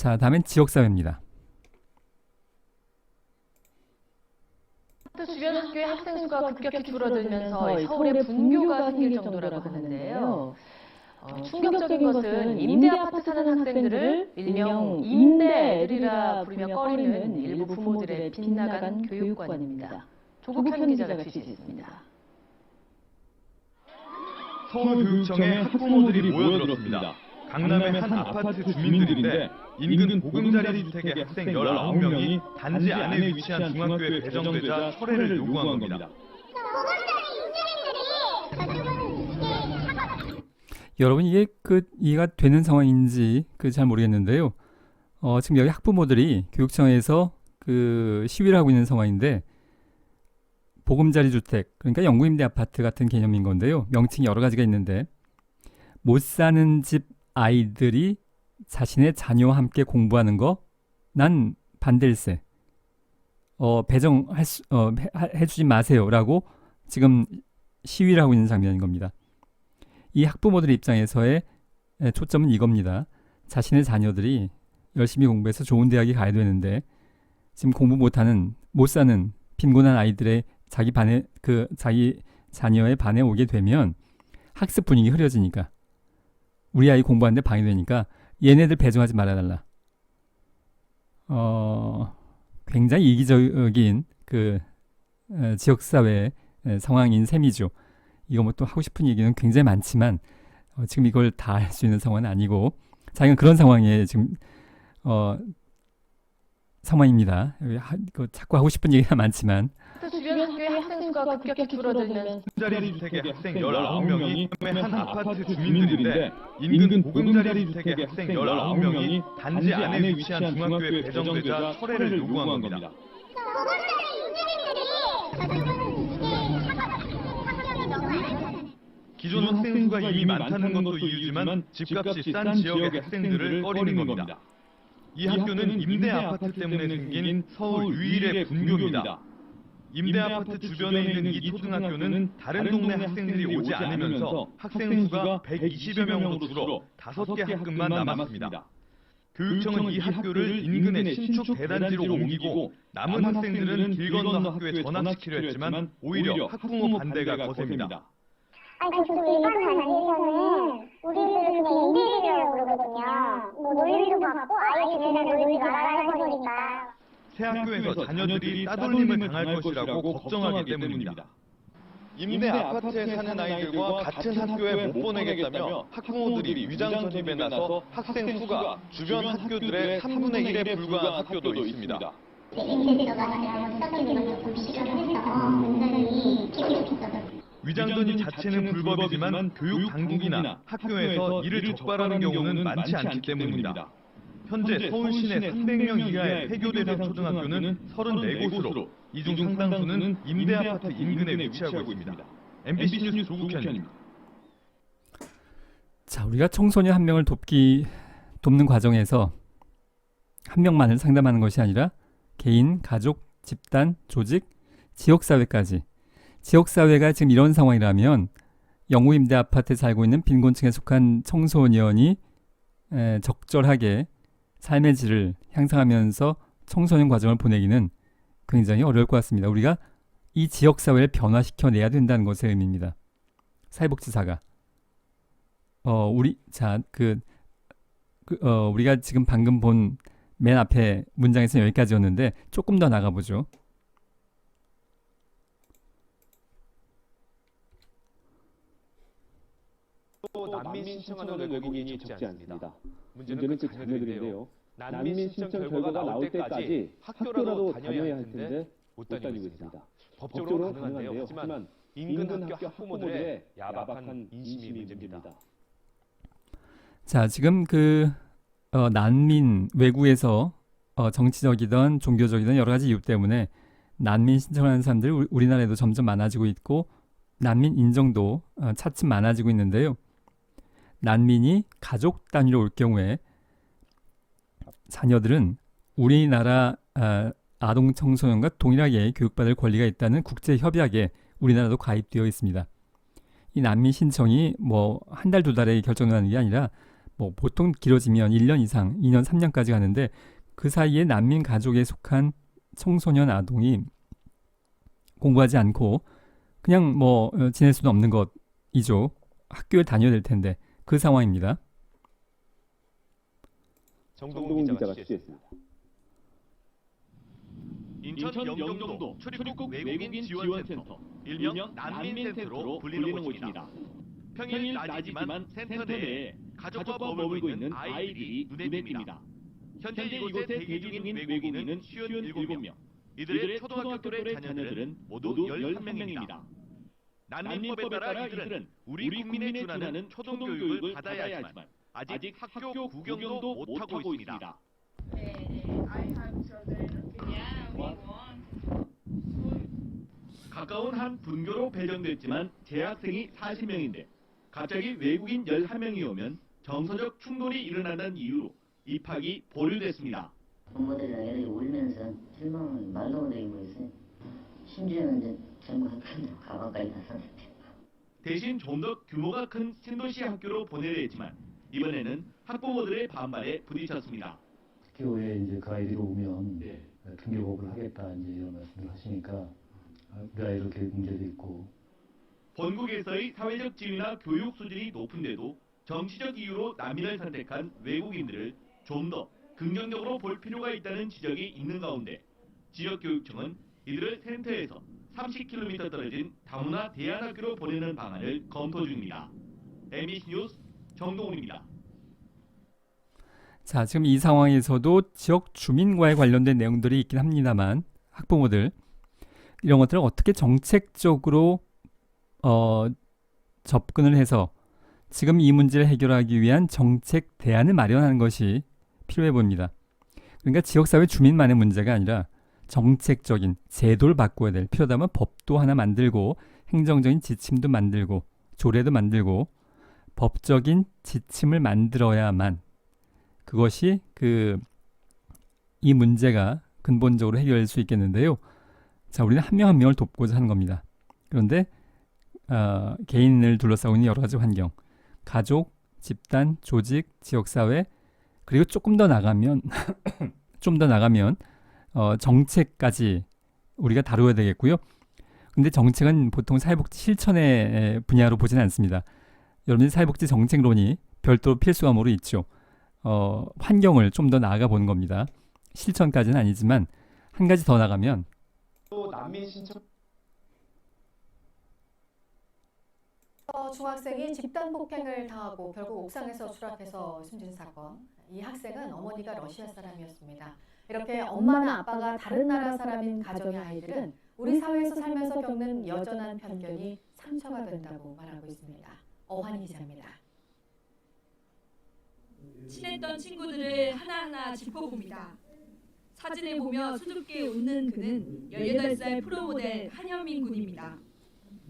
자, 다음엔 지역사회입니다. 주변 학교의 학생 수가 급격히 줄어들면서 서울에 분교가 생길 정도라고 하는데요. 충격적인 것은 임대 아파트 사는 학생들을 일명 임대들이라 부르며 꺼리는 일부 부모들의 빗나간 교육관입니다. 조국현 기자가 취재했습니다. 서울교육청에 학부모들이 모여들었습니다. 강남의 한 아파트 주민들인데 인근 보금자리 주택의 학생 19명이 단지 안에 위치한 중학교에 배정되자 철회를 요구한 겁니다. 여러분 이게 이해가 되는 상황인지 잘 모르겠는데요. 지금 여기 학부모들이 교육청에서 시위를 하고 있는 상황인데 보금자리 주택, 그러니까 영구임대 아파트 같은 개념인 건데요. 명칭이 여러 가지가 있는데 못 사는 집 아이들이 자신의 자녀와 함께 공부하는 거 난 반대일세. 해주지 마세요라고 지금 시위를 하고 있는 장면인 겁니다. 이 학부모들의 입장에서의 초점은 이겁니다. 자신의 자녀들이 열심히 공부해서 좋은 대학에 가야 되는데 지금 공부 못하는 못 사는 빈곤한 아이들의 자기 자녀의 반에 오게 되면 학습 분위기 흐려지니까 우리 아이 공부하는데 방해되니까 얘네들 배정하지 말아달라. 굉장히 이기적인 지역사회 상황인 셈이죠. 이거 뭐 또 하고 싶은 얘기는 굉장히 많지만 지금 이걸 다 할 수 있는 상황은 아니고 자기가 그런 상황에 지금 상황입니다. 자꾸 하고 싶은 얘기가 많지만 주변 학교의 학생 수가 급격히 줄어들면서 보금자리 주택의 학생 19명이 한 아파트 주민들인데 인근 보금자리 주택의 학생 19명이 단지 안에 위치한 중학교에 배정되자 철회를 요구한 겁니다. 기존 학생 수가 이미 많다는 것도 이유지만 집값이 싼 지역의 학생들을 꺼리는 겁니다. 이 학교는 임대 아파트 때문에 생긴 서울 유일의 분교입니다. 임대 아파트 주변에 있는 이 초등학교는 다른 동네 학생들이 오지 않으면서 학생 수가 120여 명으로 줄어 5개 학급만 남았습니다. 교육청은 이 학교를 인근의 신축 대단지로 옮기고 남은 학생들은 길 건너 학교에 전학시키려 했지만 오히려 학부모 반대가 거셉니다. 그쪽 일반 단지에서는 우리들은 그냥 임대료라고 그러거든요. 뭐 놀이도 받고 아예 걔네랑 놀지 말아야 하니까. 새 학교에서 자녀들이 따돌림을 당할 것이라고 걱정하기 때문입니다. 임대 아파트에 사는 아이들과 같은 학교에 못 보내겠다며 학부모들이 위장 전입에 나서 학생 수가 주변 학교들의 3분의 1에 불과한 학교도 있습니다. 임대 들어가느라고 수학적인 조금 비교를 해서 굉장히 기피했어요. 위장 전입 자체는 불법이지만 교육 당국이나 학교에서 이를 적발하는 경우는 많지 않기 때문입니다. 현재 서울 시내 300명 이하의 폐교 대상 초등학교는 34곳으로 이 중 상당수는 임대 아파트 인근에 위치하고 있습니다. MBC 뉴스 조국현입니다. 자, 우리가 청소년 한 명을 돕는 과정에서 한 명만을 상담하는 것이 아니라 개인, 가족, 집단, 조직, 지역사회까지 지역사회가 지금 이런 상황이라면 영구임대 아파트에 살고 있는 빈곤층에 속한 청소년이 적절하게 삶의 질을 향상하면서 청소년 과정을 보내기는 굉장히 어려울 것 같습니다. 우리가 이 지역사회를 변화시켜내야 된다는 것의 의미입니다. 사회복지사가 우리가 지금 방금 본 맨 앞에 문장에서 여기까지였는데 조금 더 나가보죠. 난민 신청하는 외국인이 적지 않습니다. 문제는 그 자녀들인데요. 난민 신청 결과가 나올 때까지 학교라도 다녀야 할 텐데 못 다니고 있습니다. 법적으로 가능한데요. 하지만 인근 학교 학부모들의 야박한 인심이 문제입니다. 자, 지금 난민 외국에서 정치적이든 종교적이든 여러 가지 이유 때문에 난민 신청하는 사람들이 우리나라에도 점점 많아지고 있고 난민 인정도 차츰 많아지고 있는데요. 난민이 가족 단위로 올 경우에 자녀들은 우리나라 아동 청소년과 동일하게 교육받을 권리가 있다는 국제협약에 우리나라도 가입되어 있습니다. 이 난민 신청이 뭐 한 달, 두 달에 결정나는 게 아니라 뭐 보통 길어지면 1년 이상, 2년, 3년까지 가는데 그 사이에 난민 가족에 속한 청소년 아동이 공부하지 않고 그냥 뭐 지낼 수는 없는 것이죠. 학교에 다녀야 될 텐데 그 상황입니다. 정동훈 기자가 취재했습니다. 인천 영종도 출입국 외국인 지원센터, 일명 난민센터로 불리는 곳입니다. 평일 낮이지만 센터 내에 가족과 머물고 있는 아이들이 눈에 띕니다. 현재 이곳에 대기 중인 외국인은 57명. 이들의 초등학교 또래 자녀들은 모두 11명입니다. 난민법에 따라 이들은 우리 국민에 준하는 초등교육을 받아야 하지만 아직 학교 구경도 못하고 있습니다. 가까운 한 분교로 배정됐지만 재학생이 40명인데 갑자기 외국인 11명이 오면 정서적 충돌이 일어난다는 이유로 입학이 보류됐습니다. 부모들이랑 애들이 울면서 실망을 말도 못하게 보였어요. 심지어는 이제 잘못한 가방까지 다 샀는데. 대신 좀 더 규모가 큰 신도시 학교로 보내려 했지만 이번에는 학부모들의 반발에 부딪혔습니다. 학교에 이제 그 아이들이 오면 등교복을 하겠다 이제 이런 말씀을 하시니까 왜 이렇게 문제도 있고. 본국에서의 사회적 지위나 교육 수준이 높은데도 정치적 이유로 난민을 선택한 외국인들을 좀 더 긍정적으로 볼 필요가 있다는 지적이 있는 가운데 지역교육청은 이들을 센터에서 30km 떨어진 다문화 대안학교로 보내는 방안을 검토 중입니다. MBC 뉴스 정동훈입니다. 자, 지금 이 상황에서도 지역 주민과의 관련된 내용들이 있긴 합니다만 학부모들 이런 것들을 어떻게 정책적으로 접근을 해서 지금 이 문제를 해결하기 위한 정책 대안을 마련하는 것이 필요해 보입니다. 그러니까 지역사회 주민만의 문제가 아니라 정책적인 제도를 바꿔야 될, 필요하다면 법도 하나 만들고 행정적인 지침도 만들고 조례도 만들고 법적인 지침을 만들어야만 그것이 이 문제가 근본적으로 해결될 수 있겠는데요. 자, 우리는 한 명 한 명을 돕고자 하는 겁니다. 그런데 개인을 둘러싸고 있는 여러 가지 환경, 가족, 집단, 조직, 지역사회, 그리고 조금 더 나가면 정책까지 우리가 다루어야 되겠고요. 근데 정책은 보통 사회복지 실천의 분야로 보지는 않습니다. 여러분들 사회복지 정책론이 별도로 필수 과목으로 있죠. 환경을 좀 더 나아가 보는 겁니다. 실천까지는 아니지만 한 가지 더 나가면 또 난민 신청 중학생이 집단 폭행을 당하고 결국 옥상에서 추락해서 숨진 사건. 이 학생은 어머니가 러시아 사람이었습니다. 이렇게 엄마나 아빠가 다른 나라 사람인 가정의 아이들은 우리 사회에서 살면서 겪는 여전한 편견이 상처가 된다고 말하고 있습니다. 어환희 기자입니다. 친했던 친구들을 하나하나 짚어봅니다. 사진을 보며 수줍게 웃는 그는 18살 프로모델 한현민 군입니다.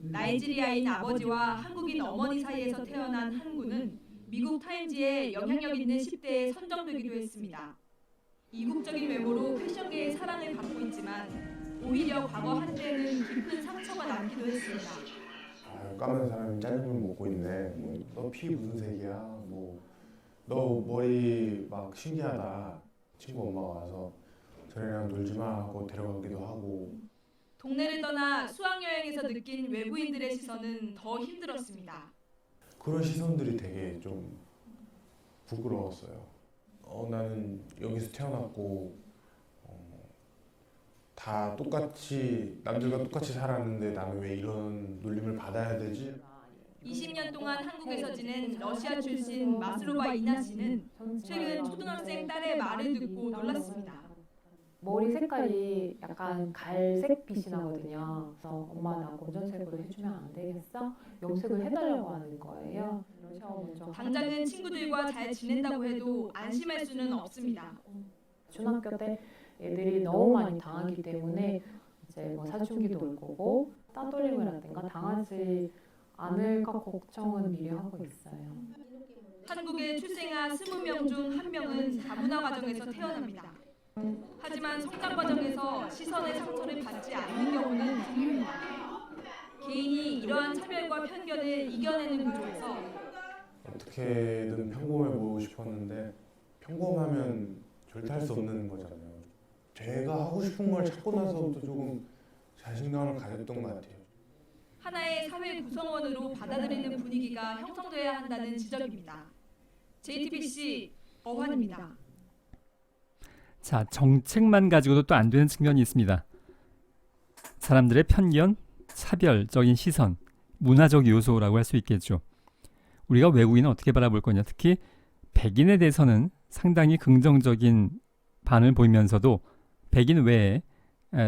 나이지리아인 아버지와 한국인 어머니 사이에서 태어난 한 군은 미국 타임지에 영향력 있는 10대에 선정되기도 했습니다. 이국적인 외모로 패션계의 사랑을 받고 있지만 오히려 과거 한때는 깊은 상처가 남기도 했습니다. 까만 사람이 짜장면 먹고 있네. 너 피 무슨 색이야? 너 머리 막 신기하다. 친구 엄마가 와서 저래랑 놀지 마 하고 데려가기도 하고. 동네를 떠나 수학여행에서 느낀 외부인들의 시선은 더 힘들었습니다. 그런 시선들이 되게 좀 부끄러웠어요. 나는 여기서 태어났고 다 똑같이 남들과 똑같이 살았는데 나는 왜 이런 놀림을 받아야 되지? 20년 동안 한국에서 지낸 러시아 출신 마슬로바 이나 씨는 최근 초등학생 딸의 말을 듣고 놀랐습니다. 머리 색깔이 약간 갈색 빛이 나거든요. 그래서 엄마 나 검정색으로 해주면 안 되겠어? 염색을 해달라고 하는 거예요. 당장은 친구들과 잘 지낸다고 해도 안심할 수는 없습니다. 중학교 때 애들이 너무 많이 당하기 때문에 이제 뭐 사춘기도 올 거고 따돌림이라든가 당하지 않을까 걱정은 미리 하고 있어요. 한국에 출생한 20명 중 1명은 다문화 가정에서 태어납니다. 하지만 성장 과정에서 시선의 상처를 받지 않는 경우는 드물입니다. 개인이 이러한 차별과 편견을 이겨내는 구조에서 어떻게든 평범해 보이고 싶었는데 평범하면 절대 할 수 없는 거잖아요. 제가 하고 싶은 걸 찾고 나서부터 조금 자신감을 가졌던 것 같아요. 하나의 사회 구성원으로 받아들이는 분위기가 형성돼야 한다는 지적입니다. JTBC 어환입니다. 자, 정책만 가지고도 또 안 되는 측면이 있습니다. 사람들의 편견, 차별적인 시선, 문화적 요소라고 할 수 있겠죠. 우리가 외국인을 어떻게 바라볼 거냐, 특히 백인에 대해서는 상당히 긍정적인 반응을 보이면서도 백인 외에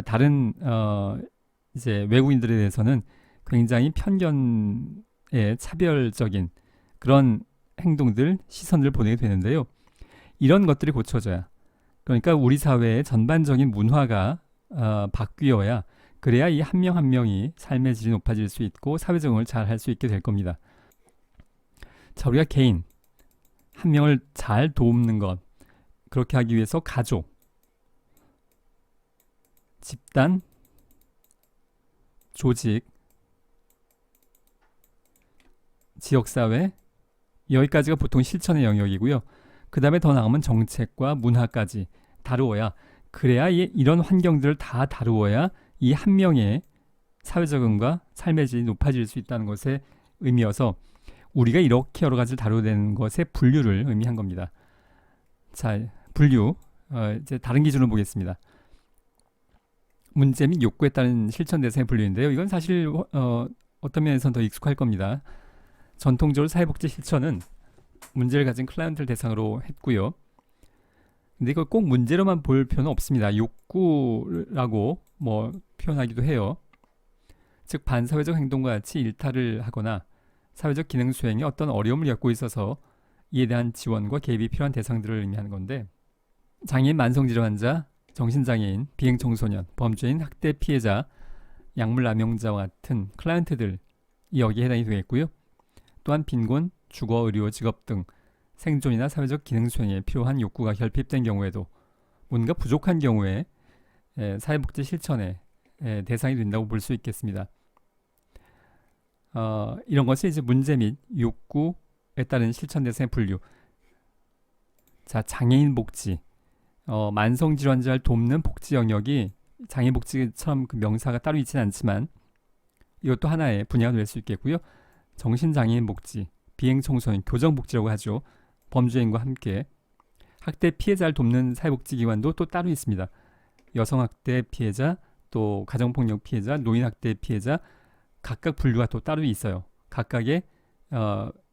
다른 이제 외국인들에 대해서는 굉장히 편견의 차별적인 그런 행동들, 시선을 보내게 되는데요. 이런 것들이 고쳐져야, 그러니까 우리 사회의 전반적인 문화가 바뀌어야, 그래야 이 한 명 한 명이 삶의 질이 높아질 수 있고 사회 적응을 잘 할 수 있게 될 겁니다. 자, 우리가 개인 한 명을 잘 돕는 것, 그렇게 하기 위해서 가족, 집단, 조직, 지역사회, 여기까지가 보통 실천의 영역이고요. 그 다음에 더 나가면 정책과 문화까지 다루어야, 그래야 이런 환경들을 다 다루어야 이 한 명의 사회 적응과 삶의 질이 높아질 수 있다는 것의 의미여서 우리가 이렇게 여러 가지를 다루어야 되는 것의 분류를 의미한 겁니다. 자, 분류, 이제 다른 기준으로 보겠습니다. 문제 및 욕구에 따른 실천 대상의 분류인데요. 이건 사실 어떤 면에서는 더 익숙할 겁니다. 전통적으로 사회복지 실천은 문제를 가진 클라이언트를 대상으로 했고요. 근데 이걸 꼭 문제로만 볼 필요는 없습니다. 욕구라고 뭐 표현하기도 해요. 즉 반사회적 행동과 같이 일탈을 하거나 사회적 기능 수행에 어떤 어려움을 겪고 있어서 이에 대한 지원과 개입이 필요한 대상들을 의미하는 건데, 장애인, 만성질환 환자, 정신장애인, 비행청소년, 범죄인, 학대 피해자, 약물 남용자와 같은 클라이언트들이 여기에 해당이 되겠고요. 또한 빈곤, 주거, 의료, 직업 등 생존이나 사회적 기능 수행에 필요한 욕구가 결핍된 경우에도, 뭔가 부족한 경우에 사회복지 실천의 대상이 된다고 볼 수 있겠습니다. 이런 것이 이제 문제 및 욕구에 따른 실천 대상의 분류. 자, 장애인 복지, 만성질환자를 돕는 복지 영역이 장애인 복지처럼 그 명사가 따로 있지는 않지만 이것도 하나의 분야가 될 수 있겠고요. 정신장애인 복지, 비행청소년, 교정복지라고 하죠. 범죄인과 함께 학대 피해자를 돕는 사회복지기관도 또 따로 있습니다. 여성학대 피해자, 또 가정폭력 피해자, 노인학대 피해자, 각각 분류가 또 따로 있어요. 각각의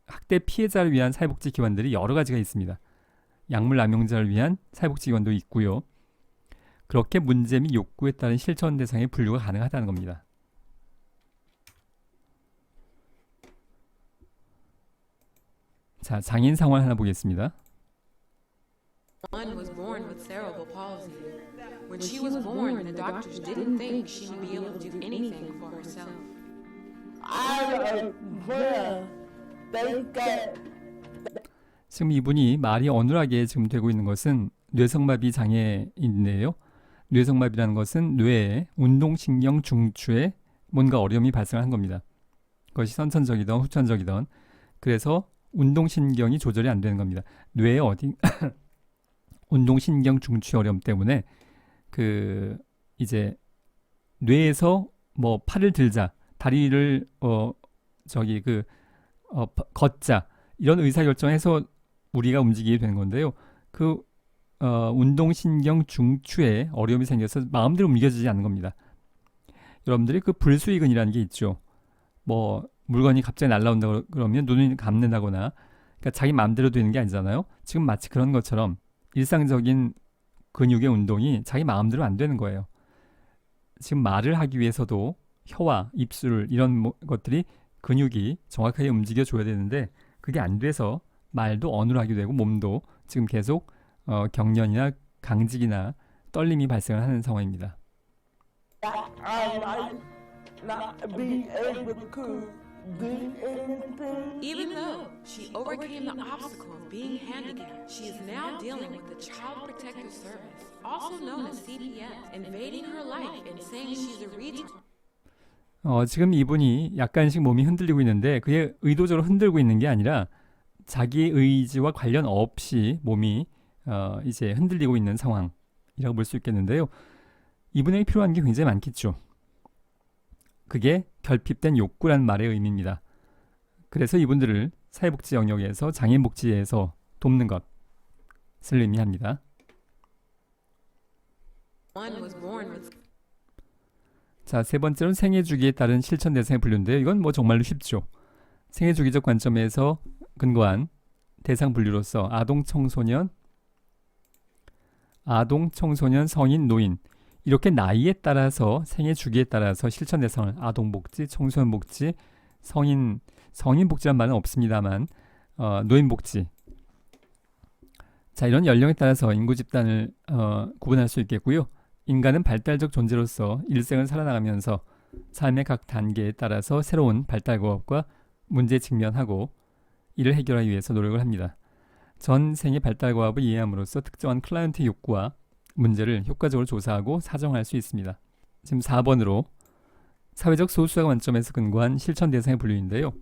학대 피해자를 위한 사회복지기관들이 여러 가지가 있습니다. 약물 남용자를 위한 사회복지기관도 있고요. 그렇게 문제 및 욕구에 따른 실천 대상의 분류가 가능하다는 겁니다. 자, 장애인 상황 하나 보겠습니다. One was born with cerebral palsy. When she was born, the doctors didn't think she would be able to do anything for herself. 지금 이분이 말이 어눌하게 지금 되고 있는 것은 뇌성마비 장애인인데요. 뇌성마비라는 것은 뇌의 운동신경 중추에 뭔가 어려움이 발생한 겁니다. 그것이 선천적이든 후천적이든. 그래서 운동신경이 조절이 안 되는 겁니다. 뇌의 운동신경 중추 어려움 때문에 이제 뇌에서 뭐 팔을 들자, 다리를 걷자, 이런 의사결정에서 우리가 움직이게 되는 건데요. 운동신경 중추에 어려움이 생겨서 마음대로 움직여지지 않는 겁니다. 여러분들이 불수의근이라는 게 있죠. 뭐 물건이 갑자기 날아온다 그러면 눈을 감는다거나, 그러니까 자기 마음대로 되는 게 아니잖아요. 지금 마치 그런 것처럼 일상적인 근육의 운동이 자기 마음대로 안 되는 거예요. 지금 말을 하기 위해서도 혀와 입술 이런 것들이 근육이 정확하게 움직여줘야 되는데 그게 안 돼서 말도 어눌하게 되고 몸도 지금 계속 경련이나 강직이나 떨림이 발생을 하는 상황입니다. Even though she overcame the obstacle of being handicapped, she is now dealing with the Child Protective Service, also known as CPS, invading her life and saying she's a retard. 지금 이분이 약간씩 몸이 흔들리고 있는데 그게 의도적으로 흔들고 있는 게 아니라 자기 의지와 관련 없이 몸이 이제 흔들리고 있는 상황이라고 볼 수 있겠는데요. 이분에게 필요한 게 굉장히 많겠죠. 그게 결핍된 욕구란 말의 의미입니다. 그래서 이분들을 사회복지 영역에서 장애인복지에서 돕는 것을 의미합니다. 자, 세 번째로는 생애주기에 따른 실천 대상의 분류인데요. 이건 뭐 정말로 쉽죠. 생애주기적 관점에서 근거한 대상 분류로서 아동, 청소년, 성인, 노인 이렇게 나이에 따라서 생애 주기에 따라서 실천 대상을 아동복지, 청소년복지, 성인복지란 말은 없습니다만 노인복지 자 이런 연령에 따라서 인구 집단을 구분할 수 있겠고요. 인간은 발달적 존재로서 일생을 살아나가면서 삶의 각 단계에 따라서 새로운 발달과업과 문제에 직면하고 이를 해결하기 위해서 노력을 합니다. 전 생의 발달과업을 이해함으로써 특정한 클라이언트의 욕구와 문제를 효과적으로 조사하고 사정할 수 있습니다. 지금 4번으로 사회적 소수자 관점에서 근거한 실천 대상의 분류인데요.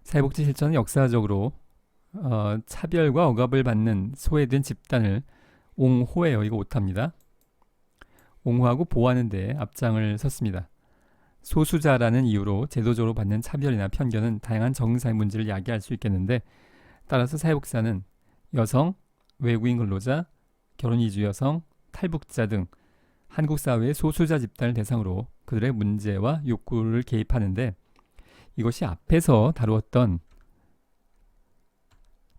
사회복지 실천은 역사적으로 차별과 억압을 받는 소외된 집단을 옹호해요. 이거 오타입니다. 옹호하고 보호하는 데 앞장을 섰습니다. 소수자라는 이유로 제도적으로 받는 차별이나 편견은 다양한 정사의 문제를 야기할 수 있겠는데 따라서 사회복지사는 여성, 외국인 근로자, 결혼 이주 여성, 탈북자 등 한국 사회의 소수자 집단을 대상으로 그들의 문제와 욕구를 개입하는데 이것이 앞에서 다루었던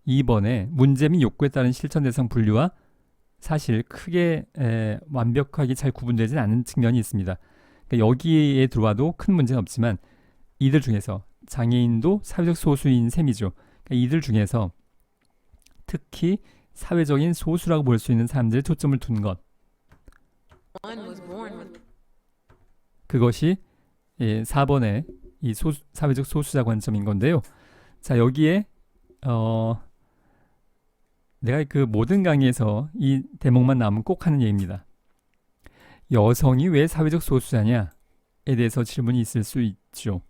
2번의 문제 및 욕구에 따른 실천 대상 분류와 사실 크게 완벽하게 잘 구분되진 않은 측면이 있습니다. 그러니까 여기에 들어와도 큰 문제는 없지만 이들 중에서 장애인도 사회적 소수인 셈이죠. 그러니까 이들 중에서 특히 사회적인 소수라고 볼 수 있는 사람들의 초점을 둔 것 그것이 4번의 이 사회적 소수자 관점인 건데요. 자 여기에 내가 그 모든 강의에서 이 대목만 나오면 꼭 하는 얘기입니다. 여성이 왜 사회적 소수자냐에 대해서 질문이 있을 수 있죠.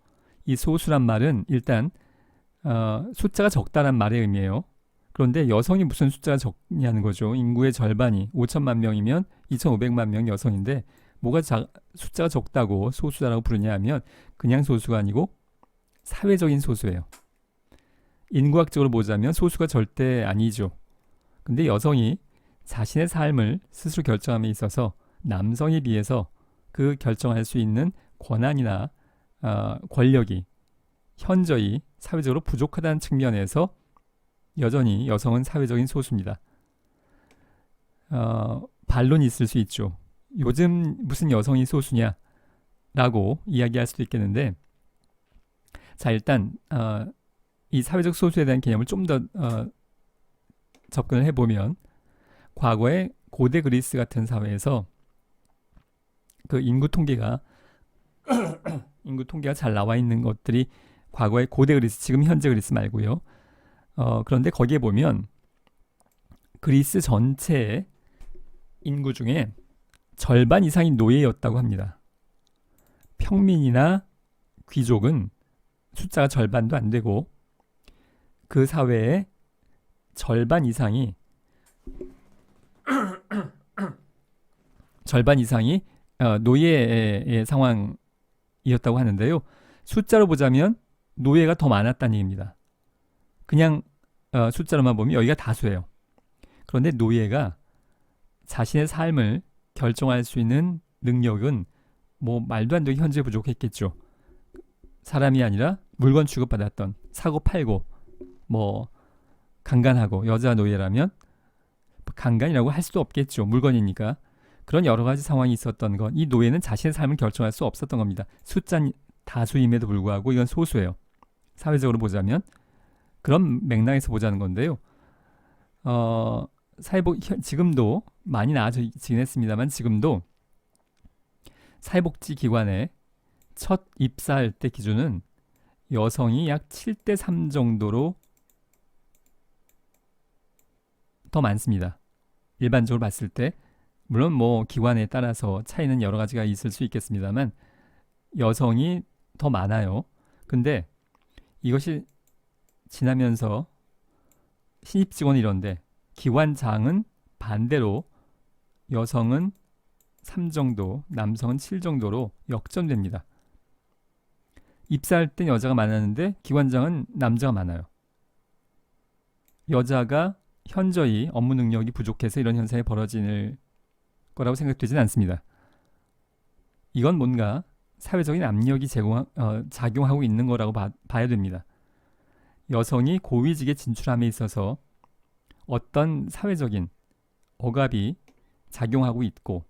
이 소수란 말은 일단 숫자가 적다란 말의 의미예요. 그런데 여성이 무슨 숫자가 적냐는 거죠. 인구의 절반이 5천만 명이면 2,500만 명 여성인데 뭐가 숫자가 적다고 소수자라고 부르냐 하면 그냥 소수가 아니고 사회적인 소수예요. 인구학적으로 보자면 소수가 절대 아니죠. 근데 여성이 자신의 삶을 스스로 결정함에 있어서 남성에 비해서 그 결정할 수 있는 권한이나 권력이 현저히 사회적으로 부족하다는 측면에서 여전히 여성은 사회적인 소수입니다. 반론이 있을 수 있죠. 요즘 무슨 여성이 소수냐라고 이야기할 수도 있겠는데 자 일단 이 사회적 소수에 대한 개념을 좀 더 접근을 해보면 과거에 고대 그리스 같은 사회에서 그 인구 통계가 잘 나와 있는 것들이 과거의 고대 그리스, 지금 현재 그리스 말고요. 그런데 거기에 보면 그리스 전체의 인구 중에 절반 이상이 노예였다고 합니다. 평민이나 귀족은 숫자가 절반도 안 되고 그 사회의 절반 이상이 노예의 상황이었다고 하는데요. 숫자로 보자면 노예가 더 많았다는 얘기입니다. 그냥 숫자로만 보면 여기가 다수예요. 그런데 노예가 자신의 삶을 결정할 수 있는 능력은 뭐 말도 안 되게 현재 부족했겠죠. 사람이 아니라 물건 취급받았던 사고 팔고 뭐 강간하고 여자 노예라면 강간이라고 할 수도 없겠죠. 물건이니까. 그런 여러 가지 상황이 있었던 것. 이 노예는 자신의 삶을 결정할 수 없었던 겁니다. 숫자 다수임에도 불구하고 이건 소수예요. 사회적으로 보자면. 그런 맥락에서 보자는 건데요. 지금도 많이 나아지긴 했습니다만 지금도 사회복지기관에 첫 입사할 때 기준은 여성이 약 7대3 정도로 더 많습니다. 일반적으로 봤을 때 물론 뭐 기관에 따라서 차이는 여러 가지가 있을 수 있겠습니다만 여성이 더 많아요. 근데 이것이 지나면서 신입 직원은 이런데 기관장은 반대로 여성은 3 정도, 남성은 7 정도로 역전됩니다. 입사할 땐 여자가 많았는데 기관장은 남자가 많아요. 여자가 현저히 업무 능력이 부족해서 이런 현상이 벌어질 거라고 생각되지는 않습니다. 이건 뭔가 사회적인 압력이 작용하고 있는 거라고 봐야 됩니다. 여성이 고위직에 진출함에 있어서 어떤 사회적인 억압이 작용하고 있고,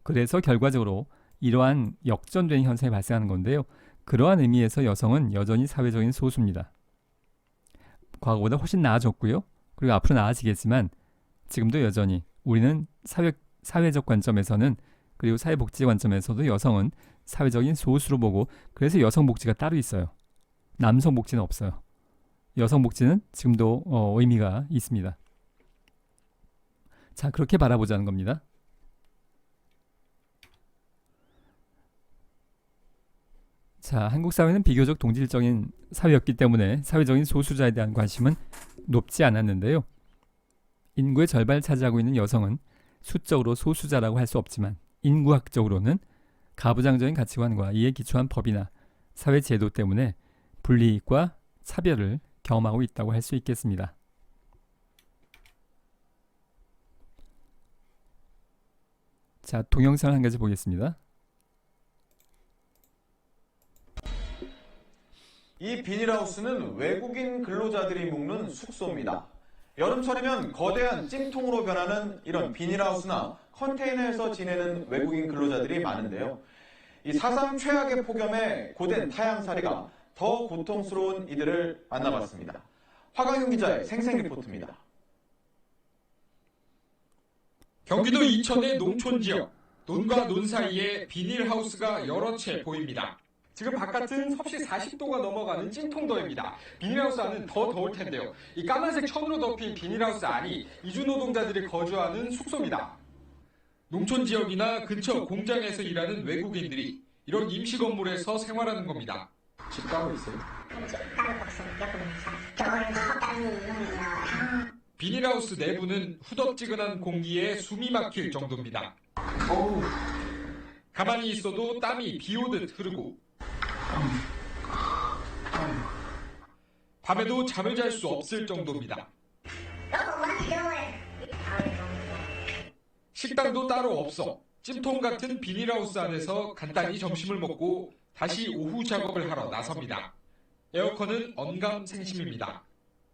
그래서 결과적으로 이러한 역전되는 현상이 발생하는 건데요. 그러한 의미에서 여성은 여전히 사회적인 소수입니다. 과거보다 훨씬 나아졌고요. 그리고 앞으로 나아지겠지만 지금도 여전히 우리는 사회적 관점에서는, 그리고 사회복지 관점에서도 여성은 사회적인 소수로 보고, 그래서 여성 복지가 따로 있어요. 남성 복지는 없어요. 여성 복지는 지금도 의미가 있습니다. 자, 그렇게 바라보자는 겁니다. 자, 한국 사회는 비교적 동질적인 사회였기 때문에 사회적인 소수자에 대한 관심은 높지 않았는데요. 인구의 절반을 차지하고 있는 여성은 수적으로 소수자라고 할 수 없지만 인구학적으로는 가부장적인 가치관과 이에 기초한 법이나 사회 제도 때문에 불이익과 차별을 경험하고 있다고 할 수 있겠습니다. 자, 동영상을 한 가지 보겠습니다. 이 비닐하우스는 외국인 근로자들이 묵는 숙소입니다. 여름철이면 거대한 찜통으로 변하는 이런 비닐하우스나 컨테이너에서 지내는 외국인 근로자들이 많은데요. 이 사상 최악의 폭염에 고된 타향살이가 더 고통스러운 이들을 만나봤습니다. 화강윤 기자의 생생 리포트입니다. 경기도 이천의 농촌 지역, 논과 논 사이에 비닐하우스가 여러 채 보입니다. 지금 바깥은 섭씨 40도가 넘어가는 찜통더위입니다. 비닐하우스 안은 더 더울 텐데요. 이 까만색 천으로 덮인 비닐하우스 안이 이주 노동자들이 거주하는 숙소입니다. 농촌 지역이나 근처 공장에서 일하는 외국인들이 이런 임시 건물에서 생활하는 겁니다. 집 따로 있어요? 비닐하우스 내부는 후덥지근한 공기에 숨이 막힐 정도입니다. 가만히 있어도 땀이 비 오듯 흐르고, 밤에도 잠을 잘 수 없을 정도입니다. 식당도 따로 없어 찜통 같은 비닐하우스 안에서 간단히 점심을 먹고 다시 오후 작업을 하러 나섭니다. 에어컨은 언감생심입니다.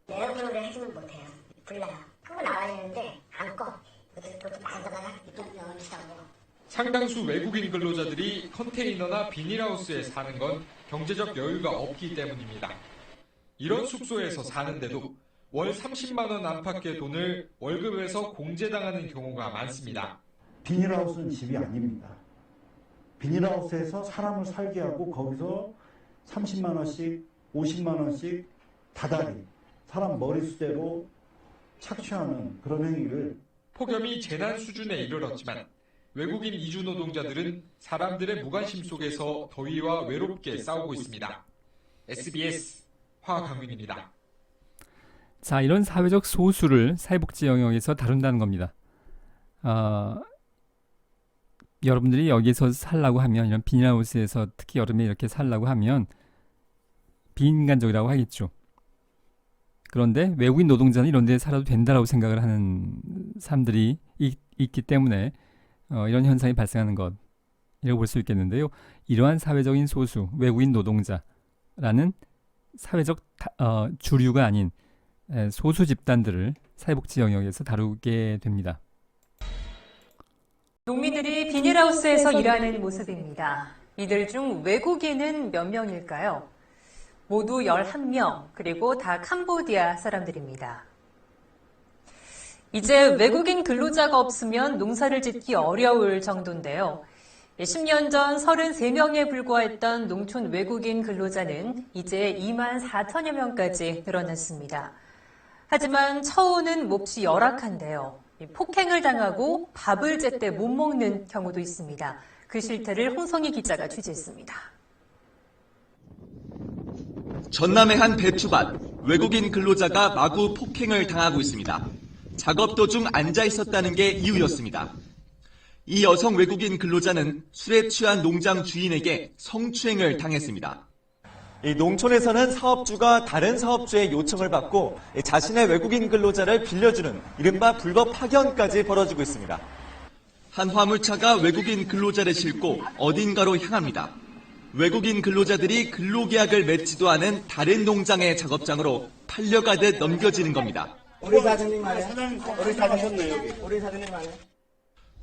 에어컨으로 해주면 못해요. 불나요. 한번 나와야 되는데 안 꺼. 그것도 말다가 이쪽으로 상당수 외국인 근로자들이 컨테이너나 비닐하우스에 사는 건 경제적 여유가 없기 때문입니다. 이런 숙소에서 사는데도 월 30만 원 안팎의 돈을 월급에서 공제당하는 경우가 많습니다. 비닐하우스는 집이 아닙니다. 비닐하우스에서 사람을 살게 하고 거기서 30만 원씩, 50만 원씩 다달이 사람 머리수대로 착취하는 그런 행위를. 폭염이 재난 수준에 이르렀지만 외국인 이주 노동자들은 사람들의 무관심 속에서 더위와 외롭게 싸우고 있습니다. SBS 화강윤입니다. 자, 이런 사회적 소수를 사회복지 영역에서 다룬다는 겁니다. 여러분들이 여기서 살라고 하면, 이런 비닐하우스에서 특히 여름에 이렇게 살라고 하면 비인간적이라고 하겠죠. 그런데 외국인 노동자는 이런 데 살아도 된다라고 생각을 하는 사람들이 있기 때문에 이런 현상이 발생하는 것이라고 볼 수 있겠는데요. 이러한 사회적인 소수, 외국인 노동자라는 사회적 주류가 아닌 소수 집단들을 사회복지 영역에서 다루게 됩니다. 농민들이 비닐하우스에서 일하는 모습입니다. 이들 중 외국인은 몇 명일까요? 모두 11명, 그리고 다 캄보디아 사람들입니다. 이제 외국인 근로자가 없으면 농사를 짓기 어려울 정도인데요. 10년 전 33명에 불과했던 농촌 외국인 근로자는 이제 2만 4천여 명까지 늘어났습니다. 하지만 처우는 몹시 열악한데요. 폭행을 당하고 밥을 제때 못 먹는 경우도 있습니다. 그 실태를 홍성희 기자가 취재했습니다. 전남의 한 배추밭, 외국인 근로자가 마구 폭행을 당하고 있습니다. 작업 도중 앉아 있었다는 게 이유였습니다. 이 여성 외국인 근로자는 술에 취한 농장 주인에게 성추행을 당했습니다. 이 농촌에서는 사업주가 다른 사업주의 요청을 받고 자신의 외국인 근로자를 빌려주는 이른바 불법 파견까지 벌어지고 있습니다. 한 화물차가 외국인 근로자를 싣고 어딘가로 향합니다. 외국인 근로자들이 근로계약을 맺지도 않은 다른 농장의 작업장으로 팔려가듯 넘겨지는 겁니다. 우리 사장님 아니에요? 우리 사장님 여기. 우리 사장님 아니에요?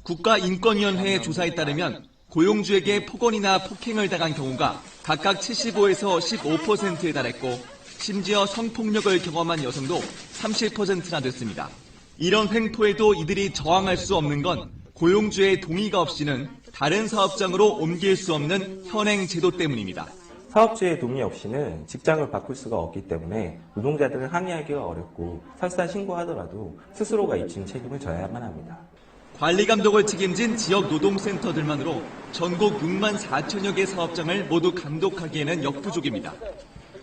국가인권위원회의 조사에 따르면 고용주에게 폭언이나 폭행을 당한 경우가 각각 75에서 15%에 달했고 심지어 성폭력을 경험한 여성도 30%나 됐습니다. 이런 횡포에도 이들이 저항할 수 없는 건 고용주의 동의가 없이는 다른 사업장으로 옮길 수 없는 현행 제도 때문입니다. 사업주의 동의 없이는 직장을 바꿀 수가 없기 때문에 노동자들은 항의하기가 어렵고 설사 신고하더라도 스스로가 이 책임을 져야만 합니다. 관리 감독을 책임진 지역 노동센터들만으로 전국 6만 4천여 개 사업장을 모두 감독하기에는 역부족입니다.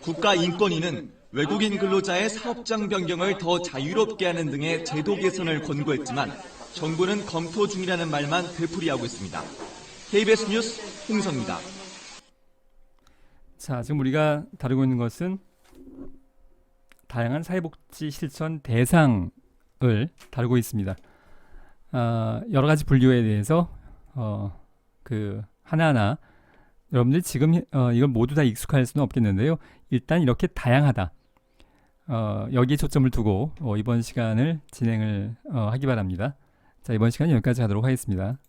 국가인권위는 외국인 근로자의 사업장 변경을 더 자유롭게 하는 등의 제도 개선을 권고했지만 정부는 검토 중이라는 말만 되풀이하고 있습니다. KBS 뉴스 홍성입니다. 자, 지금 우리가 다루고 있는 것은 다양한 사회복지 실천 대상을 다루고 있습니다. 여러 가지 분류에 대해서 하나하나 여러분들이 지금 이걸 모두 다 익숙할 수는 없겠는데요. 일단 이렇게 다양하다. 여기에 초점을 두고 이번 시간을 진행을 하기 바랍니다. 자, 이번 시간 여기까지 하도록 하겠습니다.